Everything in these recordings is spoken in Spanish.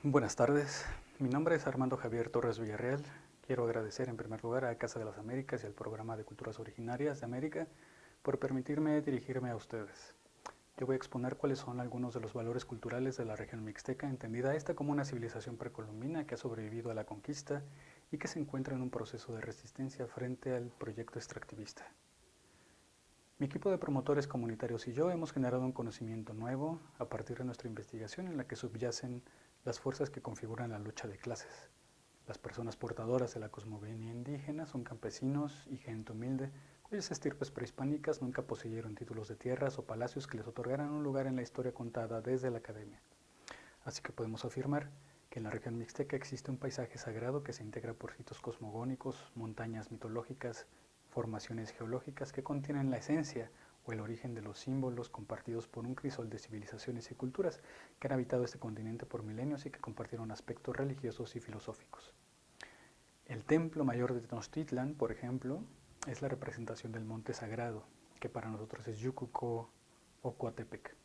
Buenas tardes, mi nombre es Armando Javier Torres Villarreal. Quiero agradecer en primer lugar a Casa de las Américas y al Programa de Culturas Originarias de América por permitirme dirigirme a ustedes. Yo voy a exponer cuáles son algunos de los valores culturales de la región mixteca, entendida esta como una civilización precolombina que ha sobrevivido a la conquista y que se encuentra en un proceso de resistencia frente al proyecto extractivista. Mi equipo de promotores comunitarios y yo hemos generado un conocimiento nuevo a partir de nuestra investigación en la que subyacen las fuerzas que configuran la lucha de clases. Las personas portadoras de la cosmogonía indígena son campesinos y gente humilde, cuyas estirpes prehispánicas nunca poseyeron títulos de tierras o palacios que les otorgaran un lugar en la historia contada desde la academia. Así que podemos afirmar que en la región mixteca existe un paisaje sagrado que se integra por sitios cosmogónicos, montañas mitológicas, formaciones geológicas que contienen la esencia o el origen de los símbolos compartidos por un crisol de civilizaciones y culturas que han habitado este continente por milenios y que compartieron aspectos religiosos y filosóficos. El templo mayor de Tenochtitlan, por ejemplo, es la representación del monte sagrado, que para nosotros es Yucuco o Coatepec.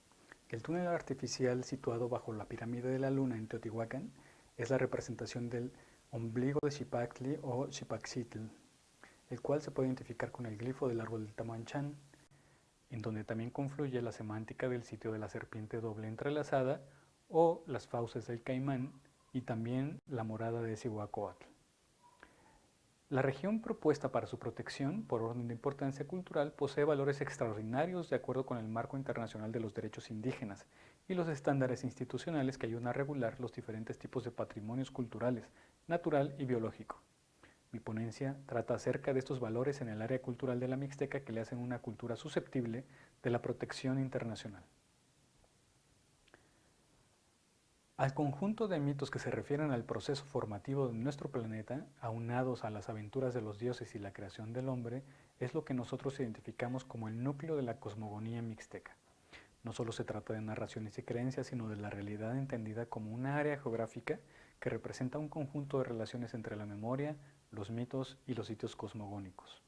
El túnel artificial situado bajo la pirámide de la luna en Teotihuacán es la representación del ombligo de Xipactli o Xipaxitl, el cual se puede identificar con el glifo del árbol del Tamanchán, en donde también confluye la semántica del sitio de la serpiente doble entrelazada o las fauces del caimán y también la morada de Cihuacóatl. La región propuesta para su protección, por orden de importancia cultural, posee valores extraordinarios de acuerdo con el marco internacional de los derechos indígenas y los estándares institucionales que ayudan a regular los diferentes tipos de patrimonios culturales, natural y biológico. Mi ponencia trata acerca de estos valores en el área cultural de la Mixteca que le hacen una cultura susceptible de la protección internacional. Al conjunto de mitos que se refieren al proceso formativo de nuestro planeta, aunados a las aventuras de los dioses y la creación del hombre, es lo que nosotros identificamos como el núcleo de la cosmogonía mixteca. No solo se trata de narraciones y creencias, sino de la realidad entendida como una área geográfica que representa un conjunto de relaciones entre la memoria, los mitos y los sitios cosmogónicos.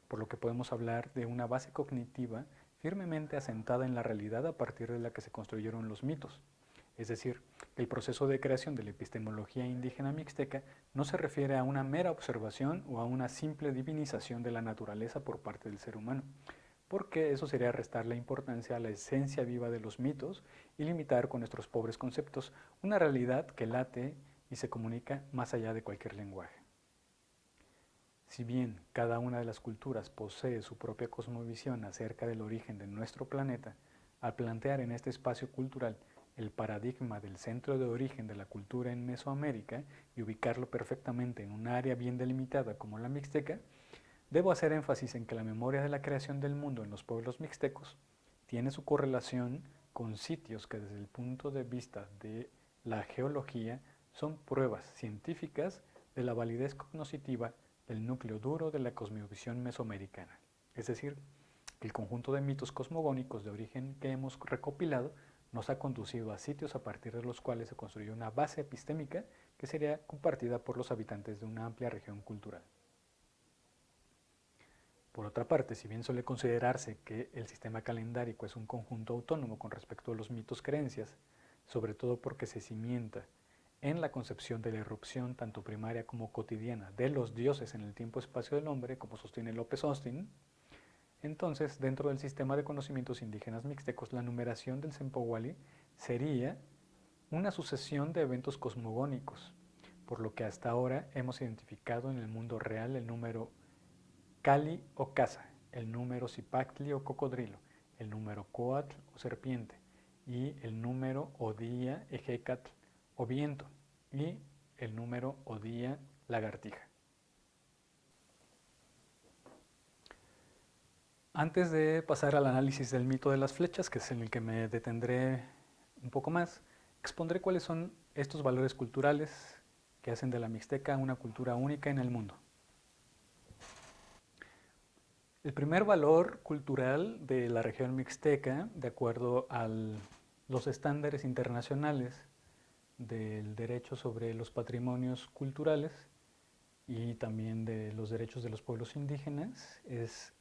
Por lo que podemos hablar de una base cognitiva firmemente asentada en la realidad a partir de la que se construyeron los mitos. Es decir, el proceso de creación de la epistemología indígena mixteca no se refiere a una mera observación o a una simple divinización de la naturaleza por parte del ser humano, porque eso sería restar la importancia a la esencia viva de los mitos y limitar con nuestros pobres conceptos una realidad que late y se comunica más allá de cualquier lenguaje. Si bien cada una de las culturas posee su propia cosmovisión acerca del origen de nuestro planeta, al plantear en este espacio cultural el paradigma del centro de origen de la cultura en Mesoamérica y ubicarlo perfectamente en un área bien delimitada como la mixteca, debo hacer énfasis en que la memoria de la creación del mundo en los pueblos mixtecos tiene su correlación con sitios que desde el punto de vista de la geología son pruebas científicas de la validez cognoscitiva del núcleo duro de la cosmovisión mesoamericana. Es decir, el conjunto de mitos cosmogónicos de origen que hemos recopilado nos ha conducido a sitios a partir de los cuales se construyó una base epistémica que sería compartida por los habitantes de una amplia región cultural. Por otra parte, si bien suele considerarse que el sistema calendárico es un conjunto autónomo con respecto a los mitos creencias, sobre todo porque se cimienta en la concepción de la irrupción tanto primaria como cotidiana de los dioses en el tiempo-espacio del hombre, como sostiene López Austin, entonces dentro del sistema de conocimientos indígenas mixtecos la numeración del Cempogüali sería una sucesión de eventos cosmogónicos, por lo que hasta ahora hemos identificado en el mundo real el número Cali o casa, el número Zipactli o cocodrilo, el número Coatl o serpiente y el número Odía Ejecatl o viento y el número Odía lagartija. Antes de pasar al análisis del mito de las flechas, que es en el que me detendré un poco más, expondré cuáles son estos valores culturales que hacen de la Mixteca una cultura única en el mundo. El primer valor cultural de la región mixteca, de acuerdo a los estándares internacionales del derecho sobre los patrimonios culturales y también de los derechos de los pueblos indígenas, es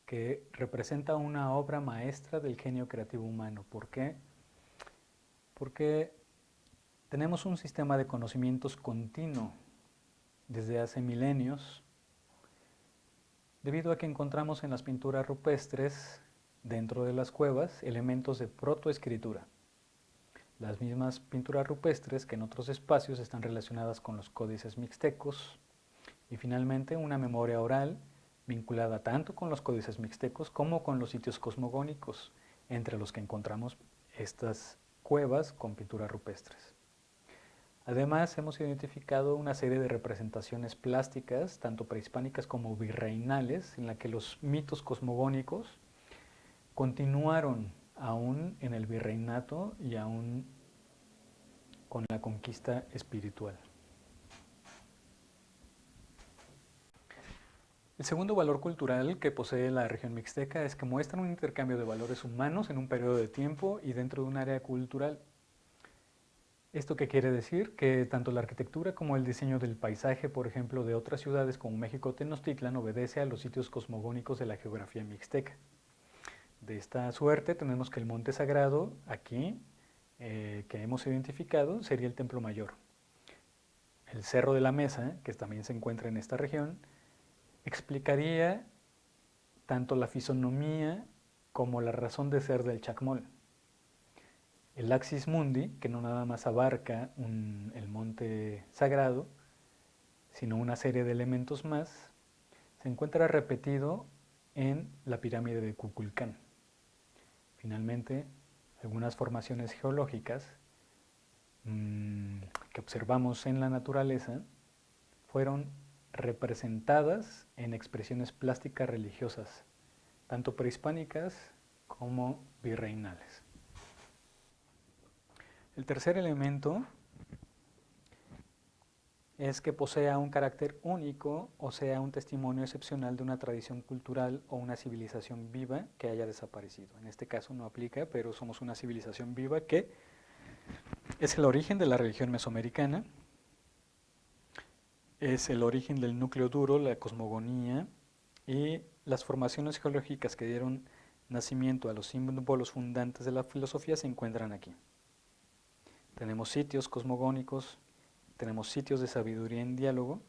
que representa una obra maestra del genio creativo humano. ¿Por qué? Porque Tenemos un sistema de conocimientos continuo desde hace milenios, debido a que encontramos en las pinturas rupestres, dentro de las cuevas, elementos de protoescritura. Las mismas pinturas rupestres que en otros espacios están relacionadas con los códices mixtecos, y finalmente una memoria oral vinculada tanto con los códices mixtecos como con los sitios cosmogónicos, entre los que encontramos estas cuevas con pinturas rupestres. Además, hemos identificado una serie de representaciones plásticas, tanto prehispánicas como virreinales, en la que los mitos cosmogónicos continuaron aún en el virreinato y aún con la conquista espiritual. El segundo valor cultural que posee la región mixteca es que muestra un intercambio de valores humanos en un periodo de tiempo y dentro de un área cultural. ¿Esto qué quiere decir? Que tanto la arquitectura como el diseño del paisaje, por ejemplo, de otras ciudades como México Tenochtitlan, obedece a los sitios cosmogónicos de la geografía mixteca. De esta suerte tenemos que el monte sagrado aquí, que hemos identificado, sería el Templo Mayor. El Cerro de la Mesa, que también se encuentra en esta región, explicaría tanto la fisonomía como la razón de ser del Chacmol. El Axis Mundi, que no nada más abarca el monte sagrado, sino una serie de elementos más, se encuentra repetido en la pirámide de Kukulcán. Finalmente, algunas formaciones geológicas que observamos en la naturaleza fueron representadas en expresiones plásticas religiosas, tanto prehispánicas como virreinales. El tercer elemento es que posea un carácter único, o sea, un testimonio excepcional de una tradición cultural o una civilización viva que haya desaparecido. En este caso no aplica, pero somos una civilización viva que es el origen de la religión mesoamericana, es el origen del núcleo duro, la cosmogonía, y las formaciones geológicas que dieron nacimiento a los símbolos fundantes de la filosofía se encuentran aquí. Tenemos sitios cosmogónicos, tenemos sitios de sabiduría en diálogo,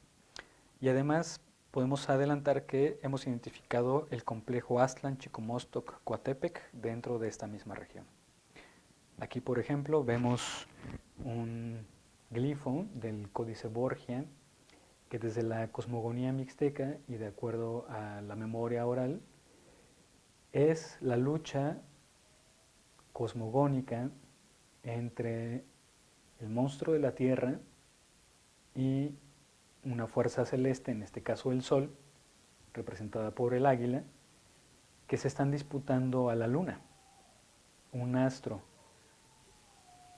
y además podemos adelantar que hemos identificado el complejo Aztlán, Chicomostoc, Coatepec dentro de esta misma región. Aquí, por ejemplo, vemos un glifo del Códice Borgia, que desde la cosmogonía mixteca y de acuerdo a la memoria oral, es la lucha cosmogónica entre el monstruo de la Tierra y una fuerza celeste, en este caso el Sol, representada por el águila, que se están disputando a la Luna, un astro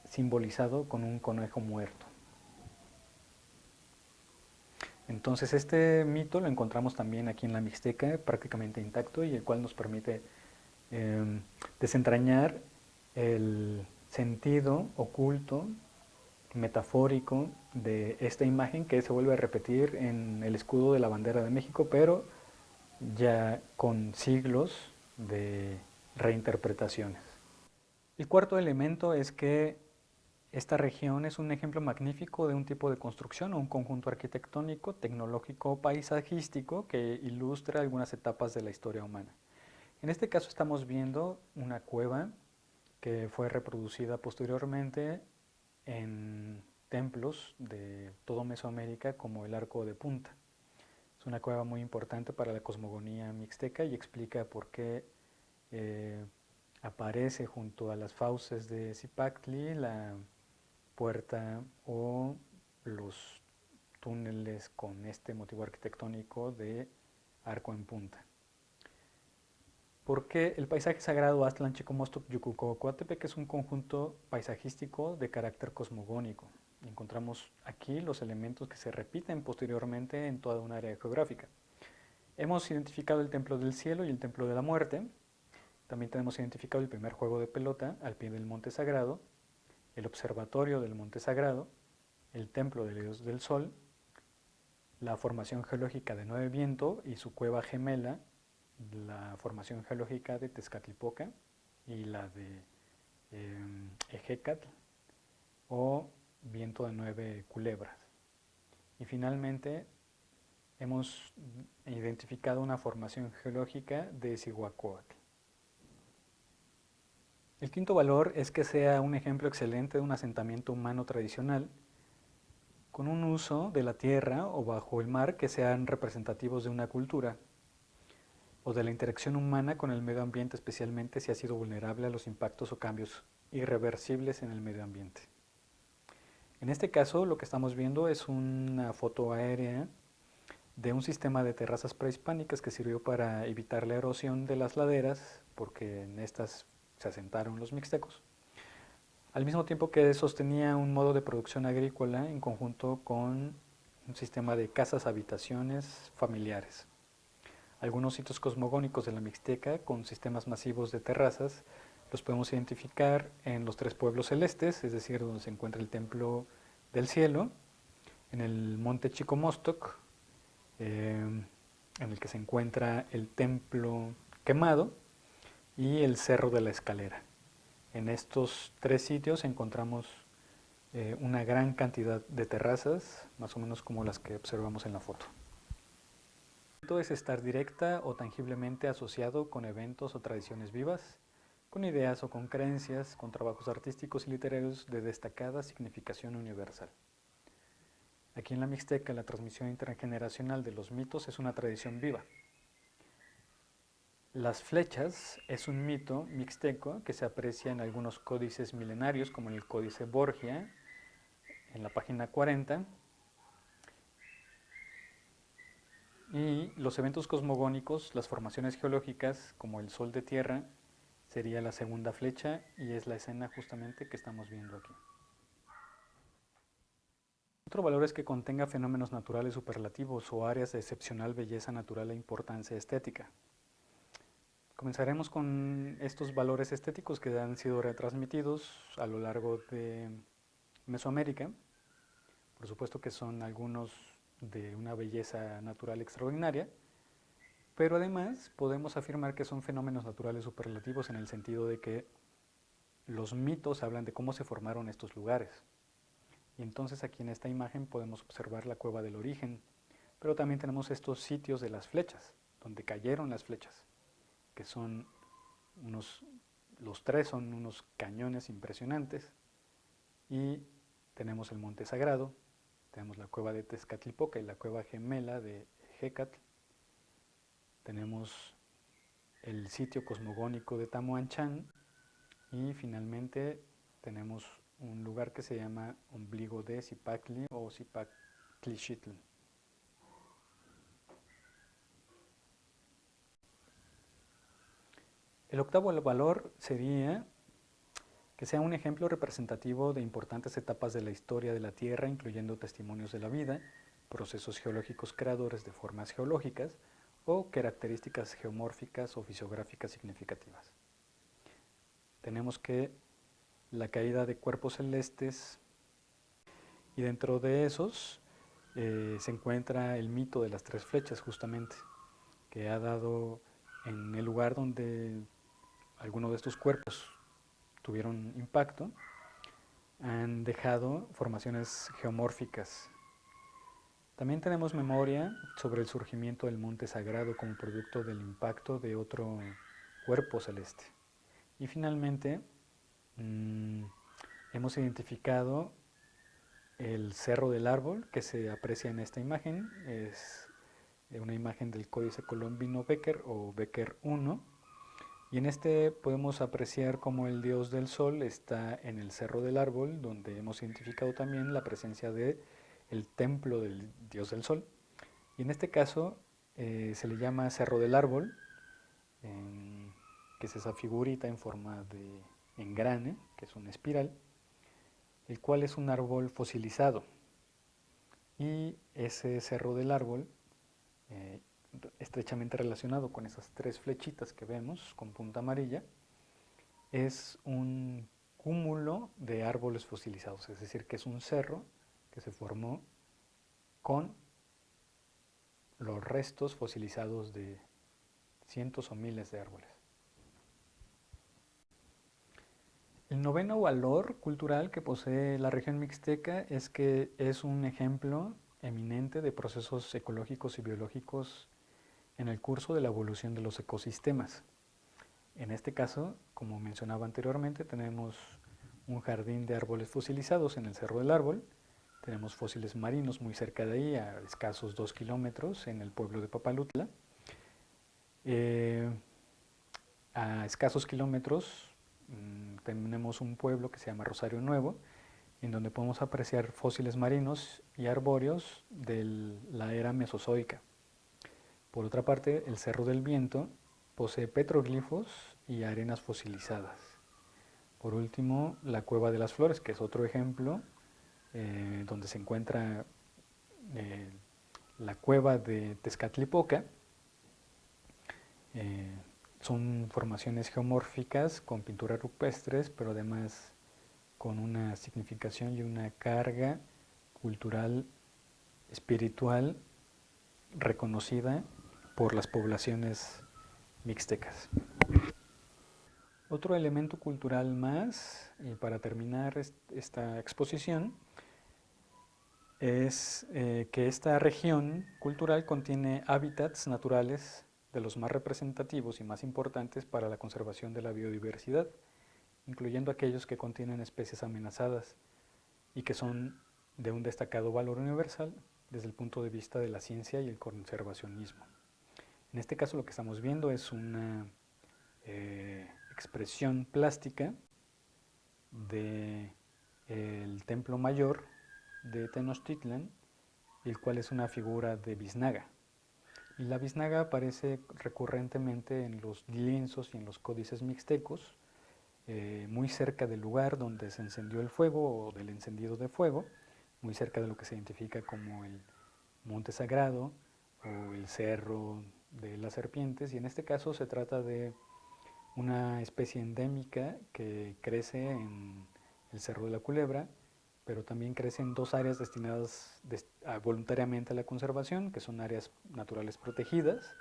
simbolizado con un conejo muerto. Entonces este mito lo encontramos también aquí en la Mixteca, prácticamente intacto, y el cual nos permite desentrañar el sentido oculto, metafórico de esta imagen que se vuelve a repetir en el escudo de la bandera de México, pero ya con siglos de reinterpretaciones. El cuarto elemento es que esta región es un ejemplo magnífico de un tipo de construcción o un conjunto arquitectónico, tecnológico, paisajístico que ilustra algunas etapas de la historia humana. En este caso estamos viendo una cueva que fue reproducida posteriormente en templos de todo Mesoamérica como el Arco de Punta. Es una cueva muy importante para la cosmogonía mixteca y explica por qué aparece junto a las fauces de Zipactli la puerta o los túneles con este motivo arquitectónico de arco en punta. Porque el paisaje sagrado Aztlán, Chicomostoc, Yucuco, Coatepec es un conjunto paisajístico de carácter cosmogónico. Encontramos aquí los elementos que se repiten posteriormente en toda un área geográfica. Hemos identificado el Templo del Cielo y el Templo de la Muerte. También tenemos identificado el primer juego de pelota al pie del Monte Sagrado, el Observatorio del Monte Sagrado, el Templo del Dios del Sol, la formación geológica de Nueve Viento y su cueva gemela, la formación geológica de Tezcatlipoca y la de Ejecatl, o viento de 9 culebras. Y finalmente hemos identificado una formación geológica de Cihuacóatl. El quinto valor es que sea un ejemplo excelente de un asentamiento humano tradicional con un uso de la tierra o bajo el mar que sean representativos de una cultura o de la interacción humana con el medio ambiente, especialmente si ha sido vulnerable a los impactos o cambios irreversibles en el medio ambiente. En este caso, lo que estamos viendo es una foto aérea de un sistema de terrazas prehispánicas que sirvió para evitar la erosión de las laderas, porque en estas se asentaron los mixtecos, al mismo tiempo que sostenía un modo de producción agrícola en conjunto con un sistema de casas habitaciones familiares. Algunos sitios cosmogónicos de la Mixteca con sistemas masivos de terrazas los podemos identificar en los tres pueblos celestes, es decir, donde se encuentra el Templo del Cielo, en el Monte Chicomostoc, en el que se encuentra el Templo Quemado y el Cerro de la Escalera. En estos tres sitios encontramos una gran cantidad de terrazas, más o menos como las que observamos en la foto. Esto es estar directa o tangiblemente asociado con eventos o tradiciones vivas, con ideas o con creencias, con trabajos artísticos y literarios de destacada significación universal. Aquí en la Mixteca, la transmisión intergeneracional de los mitos es una tradición viva. Las flechas es un mito mixteco que se aprecia en algunos códices milenarios, como en el Códice Borgia, en la página 40, y los eventos cosmogónicos, las formaciones geológicas, como el Sol de Tierra, sería la segunda flecha y es la escena justamente que estamos viendo aquí. Otro valor es que contenga fenómenos naturales superlativos o áreas de excepcional belleza natural e importancia estética. Comenzaremos con estos valores estéticos que han sido retransmitidos a lo largo de Mesoamérica. Por supuesto que son algunos de una belleza natural extraordinaria, pero además podemos afirmar que son fenómenos naturales superlativos en el sentido de que los mitos hablan de cómo se formaron estos lugares. Y entonces aquí en esta imagen podemos observar la cueva del origen, pero también tenemos estos sitios de las flechas, donde cayeron las flechas, que son los tres son unos cañones impresionantes, y tenemos el monte sagrado, tenemos la cueva de Tezcatlipoca y la cueva gemela de Hécatl, tenemos el sitio cosmogónico de Tamuanchán y finalmente tenemos un lugar que se llama Ombligo de Zipacli o Zipaquilixitl. El octavo valor sería que sea un ejemplo representativo de importantes etapas de la historia de la Tierra, incluyendo testimonios de la vida, procesos geológicos creadores de formas geológicas o características geomórficas o fisiográficas significativas. Tenemos que la caída de cuerpos celestes y dentro de esos se encuentra el mito de las tres flechas justamente, que ha dado en el lugar donde alguno de estos cuerpos tuvieron impacto, han dejado formaciones geomórficas. También tenemos memoria sobre el surgimiento del monte sagrado como producto del impacto de otro cuerpo celeste. Y finalmente, hemos identificado el Cerro del Árbol que se aprecia en esta imagen. Es una imagen del Códice Colombino Becker o Becker I. Y en este podemos apreciar cómo el dios del sol está en el Cerro del Árbol, donde hemos identificado también la presencia de el templo del dios del sol. Y en este caso se le llama Cerro del Árbol, que es esa figurita en forma de engrane, que es una espiral, el cual es un árbol fosilizado. Y ese Cerro del Árbol, estrechamente relacionado con esas tres flechitas que vemos con punta amarilla, es un cúmulo de árboles fosilizados, es decir, que es un cerro que se formó con los restos fosilizados de cientos o miles de árboles. El noveno valor cultural que posee la región mixteca es que es un ejemplo eminente de procesos ecológicos y biológicos en el curso de la evolución de los ecosistemas. En este caso, como mencionaba anteriormente, tenemos un jardín de árboles fosilizados en el Cerro del Árbol, tenemos fósiles marinos muy cerca de ahí, a escasos 2 kilómetros, en el pueblo de Papalutla. A escasos kilómetros tenemos un pueblo que se llama Rosario Nuevo, en donde podemos apreciar fósiles marinos y arbóreos de la era mesozoica. Por otra parte, el Cerro del Viento posee petroglifos y arenas fosilizadas. Por último, la Cueva de las Flores, que es otro ejemplo, donde se encuentra eh, la cueva de Tezcatlipoca. Son formaciones geomórficas con pinturas rupestres, pero además con una significación y una carga cultural, espiritual, reconocida por las poblaciones mixtecas. Otro elemento cultural más, y para terminar esta exposición, es que esta región cultural contiene hábitats naturales de los más representativos y más importantes para la conservación de la biodiversidad, incluyendo aquellos que contienen especies amenazadas y que son de un destacado valor universal desde el punto de vista de la ciencia y el conservacionismo. En este caso lo que estamos viendo es una expresión plástica del templo mayor de Tenochtitlan, el cual es una figura de biznaga. Y la biznaga aparece recurrentemente en los lienzos y en los códices mixtecos, muy cerca del lugar donde se encendió el fuego o del encendido de fuego, muy cerca de lo que se identifica como el monte sagrado o el cerro de las serpientes, y en este caso se trata de una especie endémica que crece en el Cerro de la Culebra, pero también crece en dos áreas destinadas voluntariamente a la conservación, que son áreas naturales protegidas,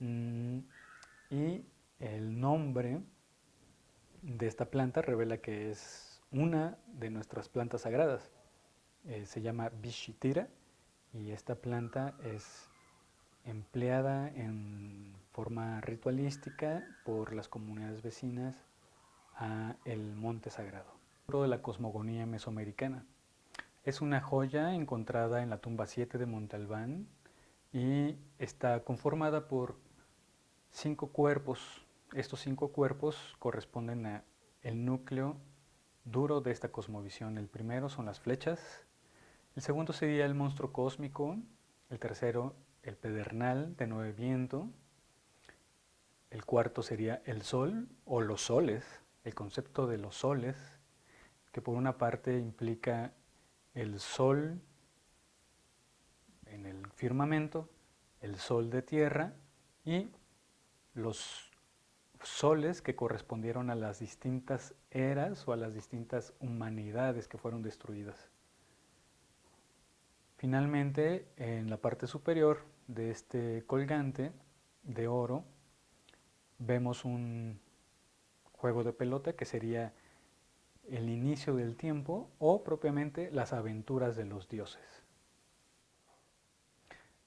y el nombre de esta planta revela que es una de nuestras plantas sagradas. Se llama Bishitira, y esta planta es empleada en forma ritualística por las comunidades vecinas a el monte sagrado. De la cosmogonía mesoamericana. Es una joya encontrada en la tumba 7 de Monte Albán y está conformada por 5 cuerpos. Estos 5 cuerpos corresponden al núcleo duro de esta cosmovisión. El primero son las flechas, el segundo sería el monstruo cósmico, el tercero el pedernal de 9 viento, el cuarto sería el sol o los soles, el concepto de los soles, que por una parte implica el sol en el firmamento, el sol de tierra y los soles que correspondieron a las distintas eras o a las distintas humanidades que fueron destruidas. Finalmente, en la parte superior de este colgante de oro, vemos un juego de pelota que sería el inicio del tiempo o propiamente las aventuras de los dioses.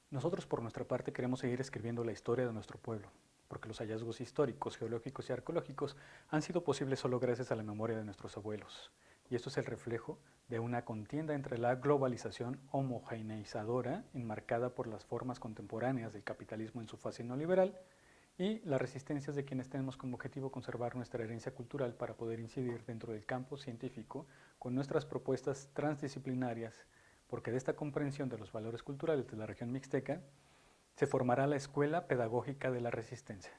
Nosotros por nuestra parte queremos seguir escribiendo la historia de nuestro pueblo, porque los hallazgos históricos, geológicos y arqueológicos han sido posibles solo gracias a la memoria de nuestros abuelos. Y esto es el reflejo de una contienda entre la globalización homogeneizadora, enmarcada por las formas contemporáneas del capitalismo en su fase neoliberal, y las resistencias de quienes tenemos como objetivo conservar nuestra herencia cultural para poder incidir dentro del campo científico con nuestras propuestas transdisciplinarias, porque de esta comprensión de los valores culturales de la región mixteca se formará la escuela pedagógica de la resistencia.